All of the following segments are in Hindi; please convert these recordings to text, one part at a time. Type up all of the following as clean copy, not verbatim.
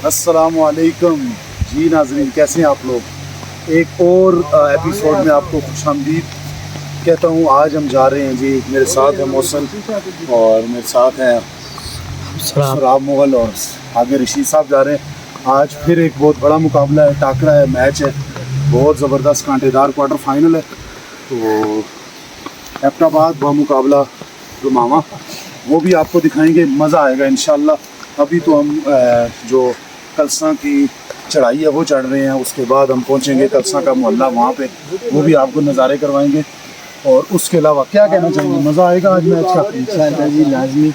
अस्सलामुअलैकुम जी नाज़रीन, कैसे हैं आप लोग। एक और एपिसोड में आपको खुशामदीद कहता हूँ। आज हम जा रहे हैं जी, मेरे साथ है मौसम और मेरे साथ हैं सराब मुगल और आगे रशीद साहब जा रहे हैं। आज फिर एक बहुत बड़ा मुकाबला है, टाकरा है, मैच है, बहुत ज़बरदस्त कांटेदार क्वार्टर फाइनल है। तो एबटाबाद व मुकाबला रुमामा वो भी आपको दिखाएंगे, मज़ा आएगा इंशाल्लाह। अभी तो हम जो कलसा की चढ़ाई है वो चढ़ रहे हैं, उसके बाद हम पहुंचेंगे कलसा का मोहल्ला, वहाँ पे वो भी आपको नज़ारे करवाएंगे। और उसके अलावा क्या कहना चाहेंगे, मज़ा आएगा आज मैच का? इंशाअल्लाह जी, लाजमी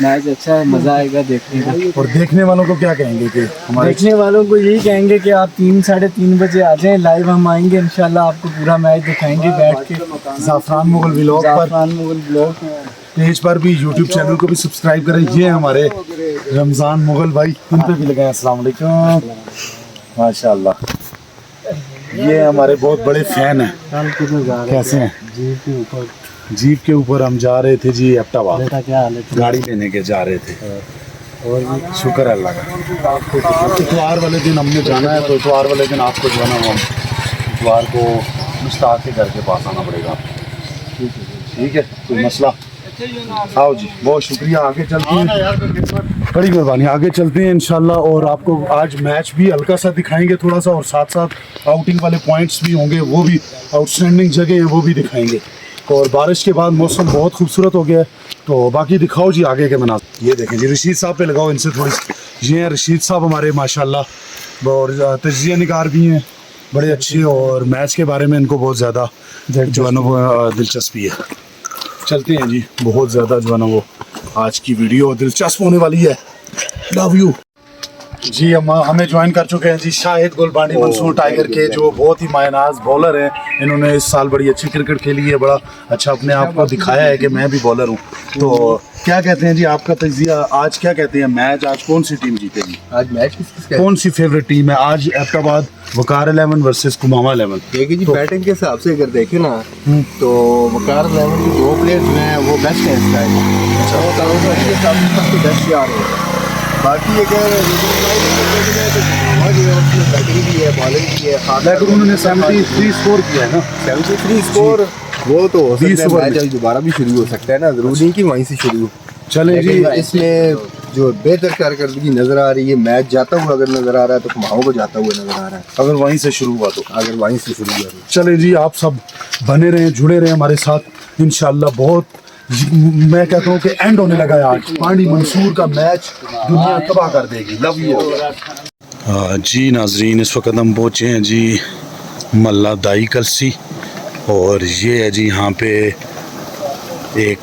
मैच अच्छा है, मज़ा आएगा देखने का। और देखने वालों को क्या कहेंगे कि हमारे देखने वालों को यही कहेंगे कि आप 3 साढ़े 3 बजे आ जाएं, लाइव हम आएंगे इंशाल्लाह, आपको पूरा मैच दिखाएंगे बैठ के। ज़ाफ़रान मुगल व्लॉग पर, ज़ाफ़रान मुगल ब्लॉग पेज पर भी, यूट्यूब चैनल को भी सब्सक्राइब करें। ये हमारे रमज़ान मुगल भाई, उन पर भी लगाएं अस्सलाम वालेकुम, माशाल्लाह। ये हमारे बहुत बड़े फ़ैन हैं। कैसे हैं? जीप के ऊपर हम जा रहे थे जी एबटाबाद, क्या हाल है? गाड़ी लेने के जा रहे थे। और शुक्र है अल्लाह का। इतवार वाले दिन हमने जाना है, तो इतवार वाले दिन आपको जो है ना, हम इतवार को मुश्ताक के घर के पास आना पड़ेगा। ठीक है, कोई मसला? आओ जी, बहुत शुक्रिया। आगे चलते हैं, बड़ी मेहरबानी। आगे चलते हैं इंशाल्लाह, और आपको आज मैच भी हल्का सा दिखाएंगे थोड़ा सा, और साथ साथ आउटिंग वाले पॉइंट्स भी होंगे, वो भी आउटस्टैंडिंग जगह हैं वो भी दिखाएंगे। और बारिश के बाद मौसम बहुत खूबसूरत हो गया है। तो बाकी दिखाओ जी आगे के मनाज़िर। ये देखें जी, रशीद साहब पे लगाओ, इनसे थोड़ी सी। ये हैं रशीद साहब हमारे माशाल्लाह, और तजिया निगार भी हैं बड़े अच्छे, और मैच के बारे में इनको बहुत ज़्यादा जो है ना वो दिलचस्पी है। चलते हैं जी, बहुत ज़्यादा जो है ना वो आज की वीडियो दिलचस्प होने वाली है। लव यू जी। हम हमें ज्वाइन कर चुके हैं जी शाहिद गुलबानी मंसूर टाइगर के, जो बहुत ही मायनाज बॉलर हैं। इन्होंने इस साल बड़ी अच्छी क्रिकेट खेली है, बड़ा अच्छा अपने आप को दिखाया है कि मैं भी बॉलर हूँ। तो क्या कहते हैं जी आपका तजिया, आज क्या कहते हैं मैच, आज कौन सी टीम जीतेगी? आज मैच किसका? कौन सी फेवरेट टीम है आज? एबटाबाद वकार 11 वर्सेस कुमामा 11। देखिए जी, बैटिंग के हिसाब से अगर देखें ना, तो वकार 11 के 2 प्लेयर जो हैं वो बेस्ट हैं इस टाइम। बेस्ट आ रहे हैं। बाकी अगर बैटिंग भी है, बॉलिंग भी है, लेकिन उन्होंने 73 स्कोर किया है ना। 73 स्कोर, वो तो हो सकता है मैच दोबारा भी शुरू हो सकता है ना, जरूरी नहीं कि वहीं से शुरू। चले जी, इसमें जो बेहतर कारकर्दगी नजर आ रही है, मैच जाता हुआ अगर नजर आ रहा है तो कुमाऊं को जाता हुआ नजर आ रहा है, अगर वहीं से शुरू हुआ तो। अगर वहीं से शुरू हुआ तो। चले जी, आप सब बने रहें, जुड़े रहें हमारे साथ इंशाल्लाह। बहुत मैं कहता हूँ कि एंड होने लगा है आज। पानी मंसूर का मैच दुनिया तबाह कर देगी। लव यू जी नाजरीन, इस वक्त हम पहुँचे हैं जी मल्ला दाई कलसी, और ये है जी यहाँ पे एक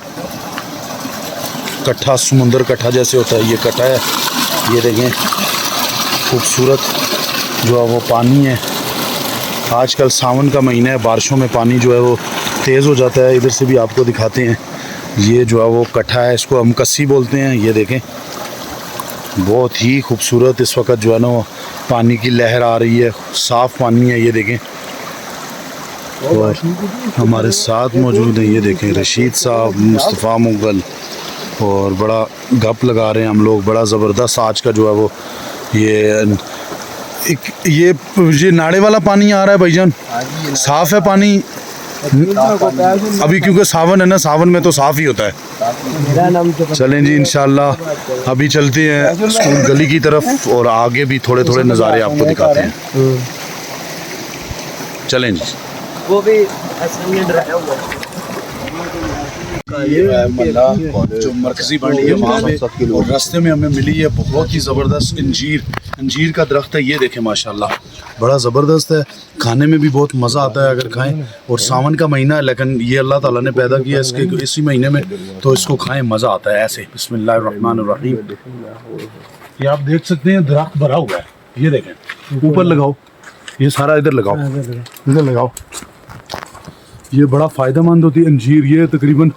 कट्ठा, समुंदर कट्ठा जैसे होता है, ये कट्ठा है। ये देखें खूबसूरत जो है वो पानी है। आजकल सावन का महीना है, बारिशों में पानी जो है वो तेज़ हो जाता है। इधर से भी आपको दिखाते हैं, ये जो है वो कट्ठा है, इसको हम कस्सी बोलते हैं। ये देखें बहुत ही खूबसूरत इस वक्त जो है ना वो पानी की लहर आ रही है, साफ़ पानी है। ये देखें, और हमारे साथ मौजूद हैं, ये देखें रशीद साहब, मुस्तफ़ा मुगल, और बड़ा गप लगा रहे हैं हम लोग। बड़ा ज़बरदस्त आज का जो है वो ये नाड़े वाला पानी आ रहा है भाईजान, साफ़ है पानी अभी, क्योंकि सावन है ना, सावन में तो साफ़ ही होता है। चलें जी इंशाल्लाह, अभी चलते हैं स्कूल गली की तरफ, और आगे भी थोड़े थोड़े नज़ारे आपको दिखाते हैं। चलें जी। वो भी डराया हुआ है। ये है मल्ला जो मरकज़ी मंडी है वहाँ पे, और रास्ते में हमें मिली है बहुत ही ज़बरदस्त अंजीर का दरख्त है। ये देखें माशाल्लाह बड़ा ज़बरदस्त है, खाने में भी बहुत मज़ा आता है अगर खाएं। और सावन का महीना है, लेकिन ये अल्लाह ताला ने पैदा किया इसके इसी महीने में, तो इसको खाएं, मज़ा आता है ऐसे। बिस्मिल्लाहिर्रहमानिर्रहीम। ये आप देख सकते हैं दरख्त भरा हुआ है, ये देखें ऊपर लगाओ, ये सारा इधर लगाओ, इधर लगाओ। ये बड़ा फ़ायदेमंद होती है अंजीर। ये तकरीबन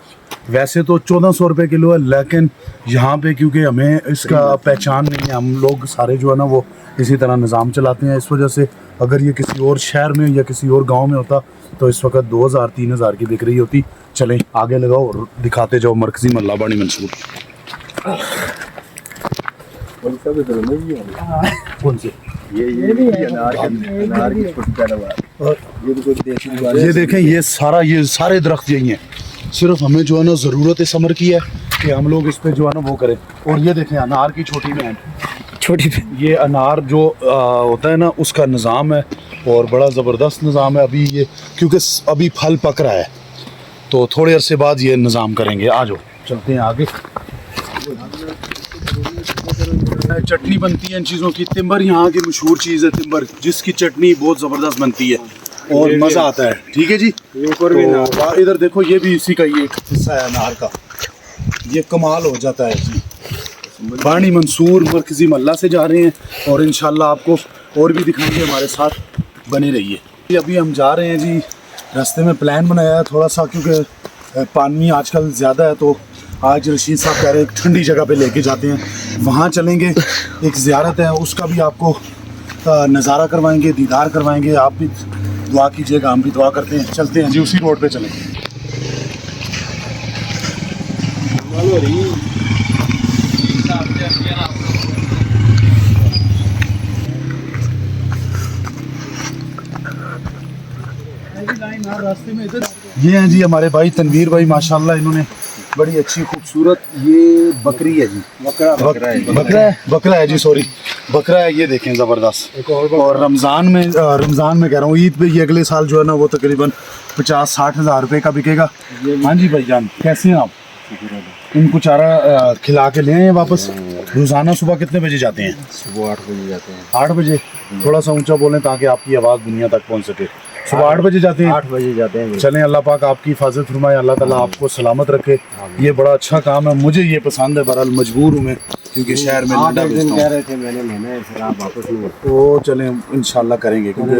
वैसे तो 1400 रुपये किलो है, लेकिन यहाँ पे क्योंकि हमें इसका पहचान नहीं है, हम लोग सारे जो है ना वो इसी तरह निज़ाम चलाते हैं। इस वजह से अगर ये किसी और शहर में या किसी और गांव में होता तो इस वक्त 2000-3000 की बिक रही होती। चलें आगे लगाओ और दिखाते जाओ मरकज़ी मल्ला बानी मंसूर। कौन से? ये अनार की छोटी पैदावार, ये भी कुछ देसी जुगाड़ है। ये देखें, ये सारे दरख्त यही हैं। सिर्फ हमें जो है ना ज़रूरत इस समर की है कि हम लोग इस पे जो है ना वो करें। और ये देखें अनार की छोटी बहन, छोटी ये अनार जो होता है ना उसका निज़ाम है और बड़ा ज़बरदस्त निज़ाम है। अभी ये क्योंकि अभी फल पक रहा है तो थोड़े अरसे बाद ये निज़ाम करेंगे। आ जाओ चलते हैं आगे। चटनी बनती है इन चीज़ों की। तिम्बर यहाँ की मशहूर चीज़ है, तिम्बर, जिसकी चटनी बहुत ज़बरदस्त बनती है और मज़ा आता है। ठीक है जी। तो इधर देखो, ये भी इसी का ही एक हिस्सा है अनार का। ये कमाल हो जाता है जी। बानी मंसूर मरकज़ी महल्ला से जा रहे हैं और इंशाल्लाह आपको और भी दिखाएंगे, हमारे साथ बने रहिए। अभी हम जा रहे हैं जी, रास्ते में प्लान बनाया है थोड़ा सा, क्योंकि पानी आजकल ज़्यादा है तो आज रशीद साहब कह रहे हैं एक ठंडी जगह पे लेके जाते हैं, वहाँ चलेंगे। एक ज़ियारत है, उसका भी आपको नज़ारा करवाएंगे, दीदार करवाएंगे। आप भी दुआ कीजिएगा, हम भी दुआ करते हैं। चलते हैं जी, उसी रोड पे चलेंगे। ये हैं जी हमारे भाई तनवीर भाई, माशाल्लाह इन्होंने बड़ी अच्छी खूबसूरत, ये बकरी है जी, बकरा है जी, सॉरी बकरा है। ये देखें ज़बरदस्त। और रमज़ान में कह रहा हूँ, ईद पे ये अगले साल जो है ना वो तकरीबन 50-60 हज़ार रुपये का बिकेगा। हाँ जी भाईजान, कैसे हैं आप? इनको चारा खिला के ले आए वापस। रोज़ाना सुबह कितने बजे जाते हैं? सुबह 8 बजे जाते हैं। 8 बजे? थोड़ा सा ऊंचा बोलें ताकि आपकी आवाज़ दुनिया तक पहुंच सके। सुबह 8 बजे जाते हैं? 8 बजे जाते हैं। चलें, अल्लाह पाक आपकी हिफाजत फरमाए, अल्लाह ताला आपको सलामत रखे। ये बड़ा अच्छा काम है, मुझे ये पसंद है। बहरहाल मजबूर हूँ मैं, क्योंकि शहर में आप एक दिन कह रहे थे मैंने लेना है, फिर आप वापस नहीं। तो चलें इंशाल्लाह करेंगे, क्योंकि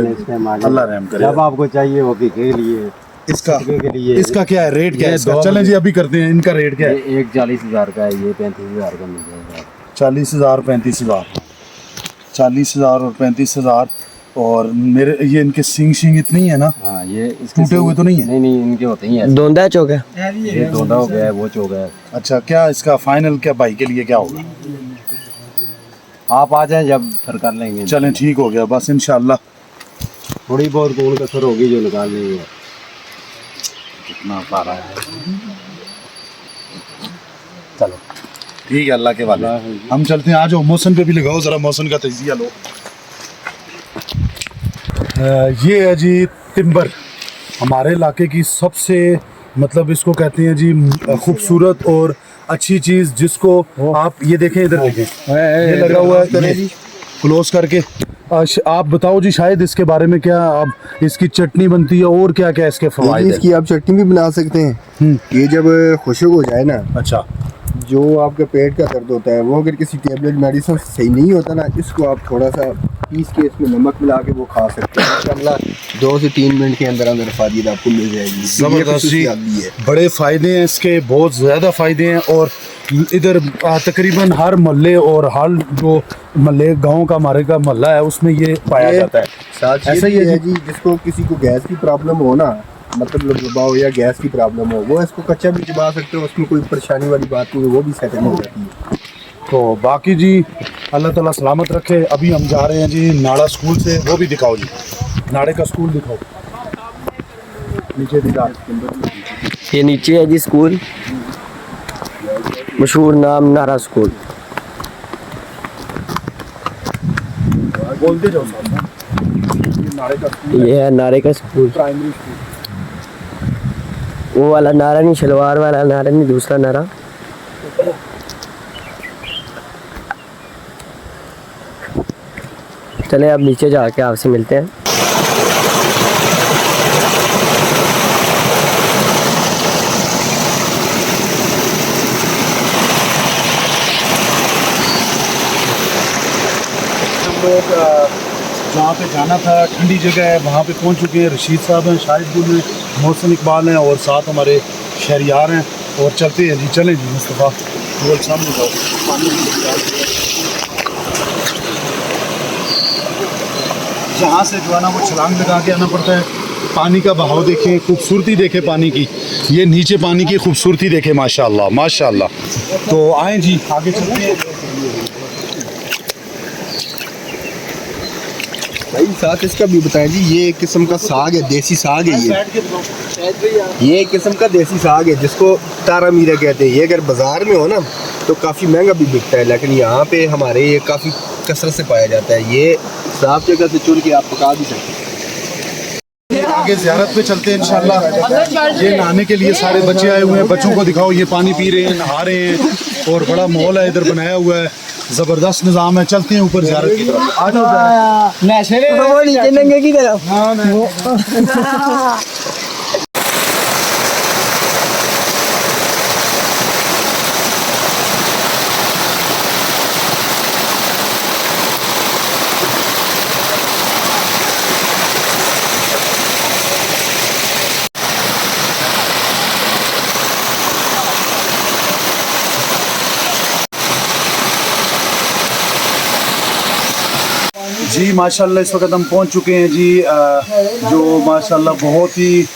अल्लाह रहम करे। जब आपको चाहिए वो के लिए इसका क्या है रेट, क्या है इसका? चलें जी अभी करते हैं। इनका रेट क्या है? एक 40,000 का है, ये 35,000 का मिल जाएगा। 40,000 35,000, 40,000 और 35,000। और मेरे ये इनके सींग इतनी है ना? हाँ, ये टूटे हुए तो नहीं है? नहीं, इनके होते ही हैं। दोंदा चौक है, ये दोंदा हो गया है, वो चौक है। अच्छा, क्या इसका फाइनल क्या भाई के लिए क्या होगा? आप आ जाएं जब, फिर कर लेंगे। चलें ठीक हो गया, बस इंशाल्लाह। थोड़ी बहुत कौन कसर होगी जो निकाल लेंगे। कितना पारा है। चलो ठीक है, अल्लाह के वाले हम चलते हैं। आ जाओ, मौसम पे भी लगाओ ज़रा, मौसम का तजिया लो। ये है जी तिम्बर, हमारे इलाके की सबसे, मतलब इसको कहते हैं जी खूबसूरत और अच्छी चीज़, जिसको आप ये देखें, इधर देखें, ये लगा हुआ है क्लोज करके। आप बताओ जी, शायद इसके बारे में क्या, आप इसकी चटनी बनती है और क्या क्या इसके फवायद हैं? इसकी आप चटनी भी बना सकते हैं। ये जब खुशक हो जाए ना, अच्छा, जो आपके पेट का दर्द होता है, वो अगर किसी टेबलेट मेडिसिन सही नहीं होता ना, इसको आप थोड़ा सा पीस के इसमें नमक मिला के वो खा सकते हैं। इंशाल्लाह 2 से 3 मिनट के अंदर अंदर फायदे आपको मिल जाएगी। ज़बरदस्त जी, बड़े फ़ायदे हैं इसके, बहुत ज़्यादा फ़ायदे हैं। और इधर तकरीबन हर मोहल्ले और हर जो मोहल्ले गांव का हमारे का मोहल्ला है उसमें ये पाया जाता है। साथ ऐसा ही है जी, जिसको किसी को गैस की प्रॉब्लम हो ना, मतलब लबाव या गैस की प्रॉब्लम हो, वो इसको कच्चा भी चबा सकते हो, उसमें कोई परेशानी वाली बात नहीं है, वो भी सेटल हो जाती है। तो बाकी जी अल्लाह ताला सलामत रखे। अभी हम जा रहे हैं जी नाड़ा स्कूल से, वो भी दिखाओ जी, नाड़े का स्कूल दिखाओ, नीचे दिखा। ये नीचे है जी स्कूल, मशहूर नाम नारा स्कूल। बोलते जाओ साहब, ये नाड़े का स्कूल ये है नारे का स्कूल, प्राइमरी स्कूल। वो वाला नारा नहीं, शलवार वाला नारा नहीं, दूसरा नारा। चले अब नीचे जाके आपसे मिलते हैं। हम लोग जहाँ पे जाना था, ठंडी जगह है, वहाँ पे पहुँच चुके हैं। रशीद साहब हैं, शाहिद हैं, मोहसिन इकबाल हैं और साथ हमारे शहरियार हैं। और चलते हैं जी, चलें जी मुस्तफ़ा, वो सामने जाओ। यहाँ से जो है ना वो छलांग लगा के आना पड़ता है। पानी का बहाव देखें, खूबसूरती देखें पानी की, ये नीचे पानी की खूबसूरती देखें, माशाल्लाह माशाल्लाह। तो आए जी, आगे चलते हैं। भाई साथ इसका भी बताएं जी, ये एक किस्म का साग है, देसी साग है ये एक किस्म का देसी साग है जिसको तारा मीरा कहते हैं। ये अगर बाज़ार में हो ना तो काफ़ी महंगा भी बिकता है, लेकिन यहाँ पे हमारे ये काफ़ी कसरत से पाया जाता है। ये साफ जगह से चुन के आप पका भी सकते हैं। आगे ज़ियारत पे चलते हैं इंशाल्लाह। ये नहाने के लिए सारे बच्चे आए हुए हैं, बच्चों को दिखाओ, ये पानी पी रहे हैं, नहा रहे हैं और बड़ा माहौल है इधर बनाया हुआ है, ज़बरदस्त निज़ाम है। चलते हैं ऊपर ज़ियारत की तरफ। आ जाओ। जी माशाल्लाह इस वक्त हम पहुंच चुके हैं जी, जो माशाल्लाह बहुत ही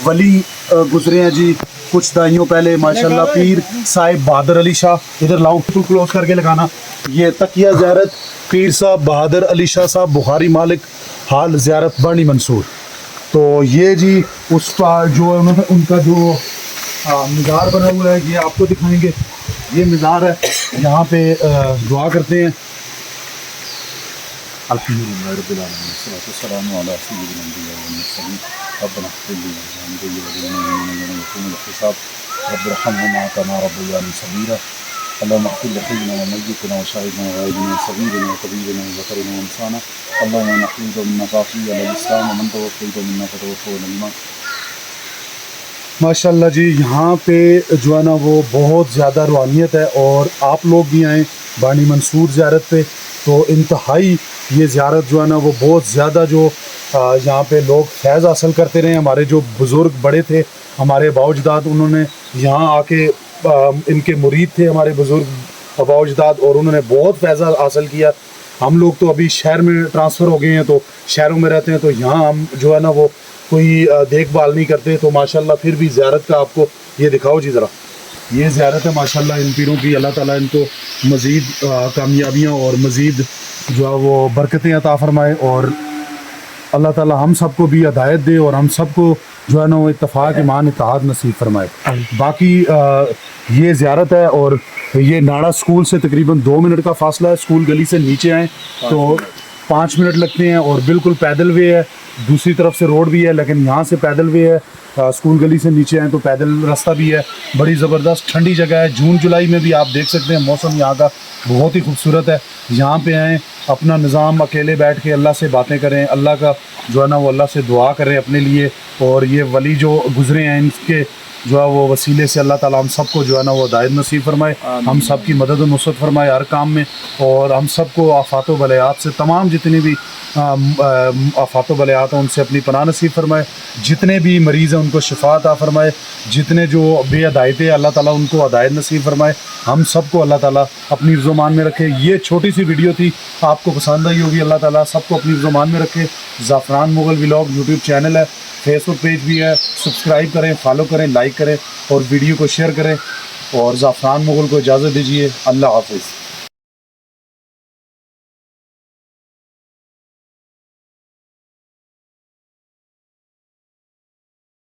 वली गुजरे हैं जी कुछ दाइयों पहले। माशाल्लाह पीर साहिब बहादुर अली शाह, इधर लाऊं फुल क्लोज करके लगाना, ये तकिया ज़ियारत पीर साहब बहादुर अली शाह साहब बुखारी मालिक हाल ज़ियारत बानी मंसूर। तो ये जी उसका जो उन्होंने उनका जो मीज़ार बना हुआ है ये आपको दिखाएंगे। ये मीज़ार है, यहाँ पे दुआ करते हैं। माशाल्लाह जी यहाँ पे जो है ना वो बहुत ज़्यादा रूहानियत है, और आप लोग भी आएँ बानी मंसूर ज़ियारत पे तो इंतहाई ये ज़ियारत जो है ना वो बहुत ज़्यादा जो यहाँ पे लोग फैज़ हासिल करते रहे। हमारे जो बुज़ुर्ग बड़े थे, हमारे बाउजदाद, उन्होंने यहाँ आके इनके मुरीद थे हमारे बुज़ुर्ग बाउजदाद, और उन्होंने बहुत फैज़ हासिल किया। हम लोग तो अभी शहर में ट्रांसफ़र हो गए हैं तो शहरों में रहते हैं, तो यहाँ हम जो है ना वो कोई देखभाल नहीं करते। तो माशाल्लाह फिर भी ज़ियारत का आपको ये दिखाओ जी ज़रा, ये ज़ियारत है माशाल्लाह इन पीरों की। अल्लाह ताला इनको मज़ीद कामयाबियाँ और मज़ीद जो है वो बरकतें अता फ़रमाए, और अल्लाह ताला हम सबको भी हिदायत दे और हम सबको जो है ना वो इत्तफ़ाक़ ईमान इत्तेहाद नसीब फरमाए। बाकी ये ज़ियारत है, और ये नाड़ा स्कूल से तकरीबन 2 मिनट का फ़ासला है। स्कूल गली से नीचे आएँ तो 5 मिनट लगते हैं, और बिल्कुल पैदल वे है, दूसरी तरफ से रोड भी है, लेकिन यहाँ से पैदल वे है। स्कूल गली से नीचे आएँ तो पैदल रास्ता भी है। बड़ी ज़बरदस्त ठंडी जगह है, जून जुलाई में भी आप देख सकते हैं मौसम यहाँ का बहुत ही खूबसूरत है। यहाँ पे आएँ, अपना निज़ाम अकेले बैठ के अल्लाह से बातें करें, अल्लाह का जो है ना वो अल्लाह से दुआ करें अपने लिए, और ये वली जो गुज़रे हैं इनके जो है वो वसीले से अल्लाह ताला हम सबको जो है ना वो हिदायत नसीब फरमाए, हम सब की मदद और नुसरत फरमाए हर काम में, और हम सबको आफ़ात व बलायात से, तमाम जितनी भी आफ़ात व बलायात हैं उनसे अपनी पनाह नसीब फरमाए। जितने भी मरीज़ हैं उनको शिफा अता फरमाए, जितने जो बेअदायत है अल्लाह ताला उनको हिदायत नसीब फरमाए। हम सबको अल्लाह ताला अपनी ज़ुबान में रखे। ये छोटी सी वीडियो थी, आपको पसंद आई होगी। अल्लाह ताला सबको अपनी ज़ुबान में रखे। ज़ाफ़रान मुग़ल व्लॉग यूट्यूब चैनल है, फेसबुक पेज भी है, सब्सक्राइब करें, फॉलो करें, लाइक करें और वीडियो को शेयर करें, और ज़ाफ़रान मुग़ल को इजाज़त दीजिए। अल्लाह हाफ़िज़।